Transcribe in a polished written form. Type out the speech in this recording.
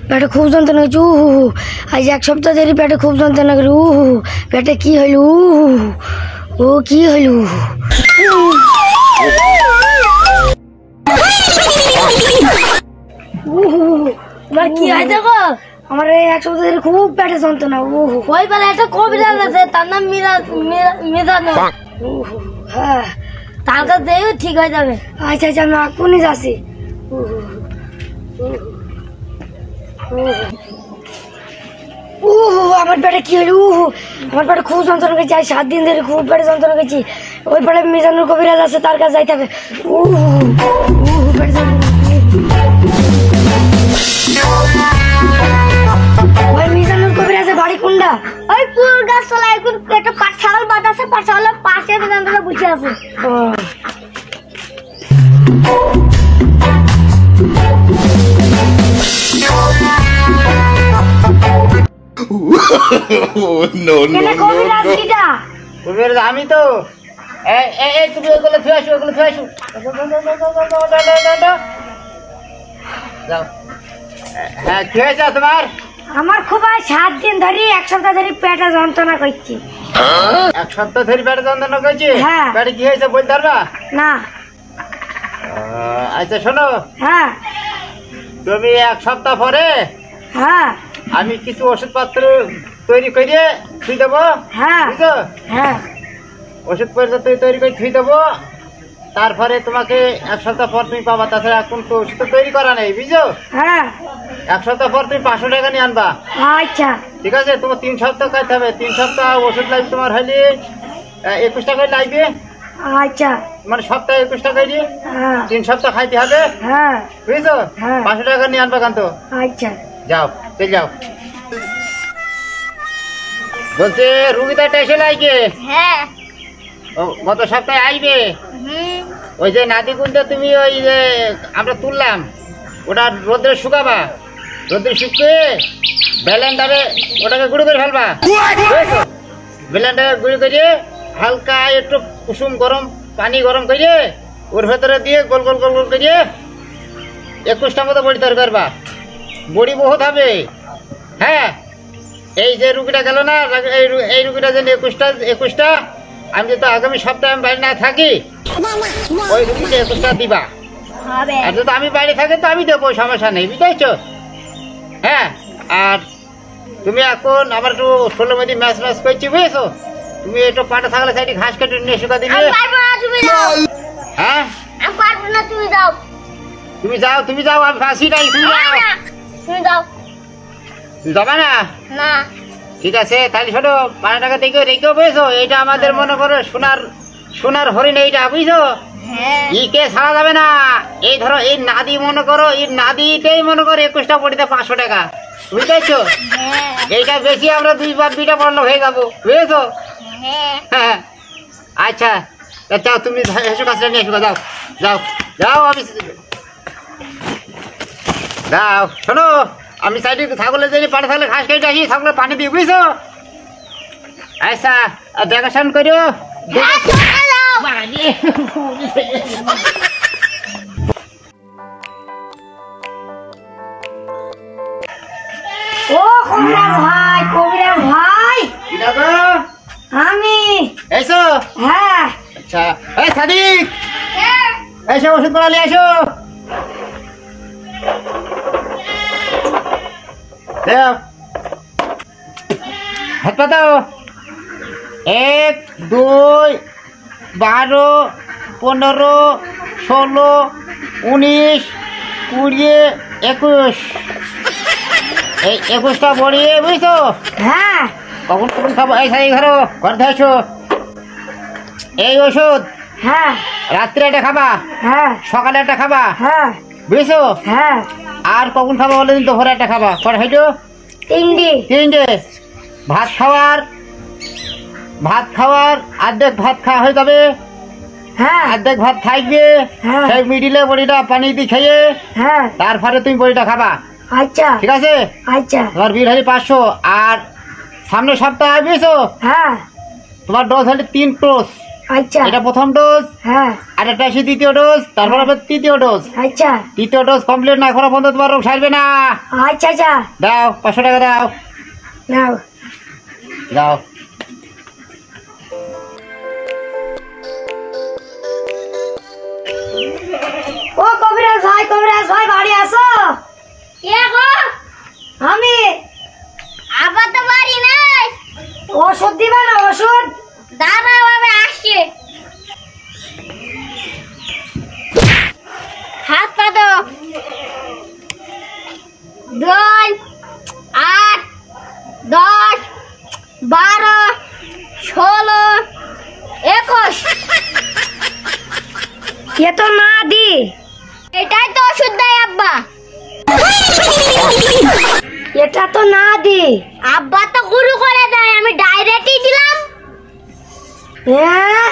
পেটে খুব যন্ত্রণা করছে আজ এক সপ্তাহ ধরে পেটে খুব যন্ত্রণা করে পেটে কি হইল ও কি হইল তোমার কি হয় দেখো আমার এক সপ্তাহ ধরে খুব পেটে যন্ত্রণা ওই বেলা একটা কবিতা আছে তার নাম মিজানো হ্যাঁ তার কাছে ঠিক হয়ে যাবে। আচ্ছা আচ্ছা আমি এখনই যাচ্ছি। আমার পেটে কি হলো আমার পেটে খুব যন্ত্রণা করছে আজ 7 দিন ধরে খুব পেটে যন্ত্রণা করছি ওই পেটে মিজানুর কবিরাজ আছে তার কাছে যাইতে হবে। ওই মিজানুর কবিরাজে বাড়ি কোনটা? ওই পুরো গাছতলা এখন একটা পাঠশালার বাদ আছে পাঠশালার পাশে মিজানুরা বসে আছে। আমি তো তুমি ওগুলো ফিরে আসো ওগুলো ফিরে আসো হ্যাঁ কি হয়েছে তোমার? আমার খুব 7 দিন ধরে এক সপ্তাহ ধরে পেটে যন্ত্রণা করছে। এক সপ্তাহ ধরে পেটে যন্ত্রণা করছে? হ্যাঁ। পেটে কি হয়েছে বলতে পারবা না? আচ্ছা শোনো হ্যাঁ তুমি এক সপ্তাহ পরে হ্যাঁ আমি কিছু ওষুধপত্র তৈরি করে থুই দেবো। হ্যাঁ বুঝছো? হ্যাঁ ওষুধপত্র তৈরি করে থুই দেবো তারপরে তোমাকে এক সপ্তাহ পর তুমি পাবা। তাছাড়া এখন তো ওষুধ তৈরি করা নেই বুঝছো? হ্যাঁ এক সপ্তাহ পর তুমি 500 টাকা নিয়ে আনবা। আচ্ছা ঠিক আছে তোমার 3 সপ্তাহ খাইতে হবে। 3 সপ্তাহ ওষুধ লাগবে তোমার হলে 21 টাকা লাগবে। আচ্ছা মানে সপ্তাহে 21 টাকা দিয়ে হ্যাঁ 3 সপ্তাহ খাইতে হবে হ্যাঁ বুঝছো? হ্যাঁ 500 টাকা নিয়ে আনবা কান্ত। আচ্ছা যাও চলে যাও। বলছে রুগীটা এসে লাগে হ্যাঁ গত সপ্তাহে আসবে। ওই যে নাদিকুণ্ডে তুমি ওই যে আমরা তুললাম ওটা রোদ্রে শুকাবা। রোদ্রে শুকিয়ে ব্যালেন্ডারে ওটাকে গুঁড়ো করে ফেলবা। ব্যালেন্ডারে গুঁড়ো করে হালকা একটু কুসুম গরম পানি গরম করে ওর ভেতরে দিয়ে গোল গোল গোল গোল করে 21টা মতো বড়ি তৈরি করবা। বড়ি বহুত হবে। হ্যাঁ এই যে রুগীটা গেল না এই রুগীটা যেন 21টা আমি যদি আগামী সপ্তাহে আমি বাইরে না থাকি ওই রুগীটা 21টা দিবা। আর যদি আমি বাইরে থাকি তো আমি দেবো সমস্যা নেই বুঝতে। হ্যাঁ আর তুমি এখন আবার একটু 16 মেদি ম্যাচ ম্যাচ করছি বুঝেছো? তুমি একটু পাটা থাকলে সাইডে ঘাস কেটে নিয়ে শুকা দিলে। হ্যাঁ তুমি যাও আমি ফাঁসি নাই তুমি যাও যাবা না? ঠিক আছে তাহলে শোনো 5 টাকা থেকে রেখেও বুঝেছো? এইটা আমাদের মনে করো সোনার হরিণ এইটা বুঝছো? ইকে ছাড়া যাবে না। এই ধরো এই নাদি মনে করো এই নাদিতেই মনে করো 21টা পড়িতে 500 টাকা বুঝতেছো? এইটা বেশি আমরা 2টা পড়লো হয়ে যাবো বুঝেছো? হ্যাঁ আচ্ছা যাও তুমি এসো কাছে নিয়ে এসো। যাও যাও যাও আমি যাও শোনো আমি সাইডে ছাগলের জন্য পানি থাকলে ঘাস কেটে আসি ছাগলের পানি দিই বুঝছো? আচ্ছা দেখাশোনা করো। ও কবিরাজ ভাই আমি এসো। হ্যাঁ আচ্ছা এই সাদিক এসো ওষুধ করা নিয়ে এসো। হাত পাতাও 1 2 12 15 16 19 20 21 এই 21টা বড়ি বুঝছো? হ্যাঁ কখন কখন খাবো? এই সাই ঘর ঘরে আসো। এই ওষুধ হ্যাঁ রাত্রে একটা খাবা হ্যাঁ সকালে একটা খাবা হ্যাঁ বুঝছো? হ্যাঁ আর কখন খাবা বলে দিন দুপুরে একটা খাবা। পরে হাইটো 3টে ভাত খাওয়ার অর্ধেক ভাত খাওয়া হয়ে যাবে। হ্যাঁ অর্ধেক ভাত থাকবে সেই মিডিলে বড়িটা পানি দিয়ে খেয়ে হ্যাঁ তারপরে তুমি বড়িটা খাবা। আচ্ছা ঠিক আছে? আচ্ছা তোমার বিল হলে 500। আর সামনের সপ্তাহে বুঝছো? হ্যাঁ তোমার ডোজ হলে 3 ডোজ আচ্ছা এটা প্রথম ডোজ, হ্যাঁ আর এটা আসি দ্বিতীয় ডোজ, তারপর আবার তৃতীয় ডোজ। আচ্ছা তৃতীয় ডোজ কমপ্লিট না করা পর্যন্ত তোমার রোগ সারবে না। আচ্ছা আচ্ছা দাও 500 টাকা দাও। নাও দাও। ও কবিরাজ ভাই বাড়ি আসো। কে গো? আমি। আবার তো বাড়ি নাই। ওষুধ দিবা না? ওষুধ দাঁড়াও আমি আসছি। হাত পা দাও। 2 8 10 12 16 21। এ তো না দি, এটাই তো ওষুধ দেয় আব্বা। এটা তো না দি, আব্বা তো গুরু করে দেয়, আমি ডাইরেক্টই দিলাম। হ্যাঁ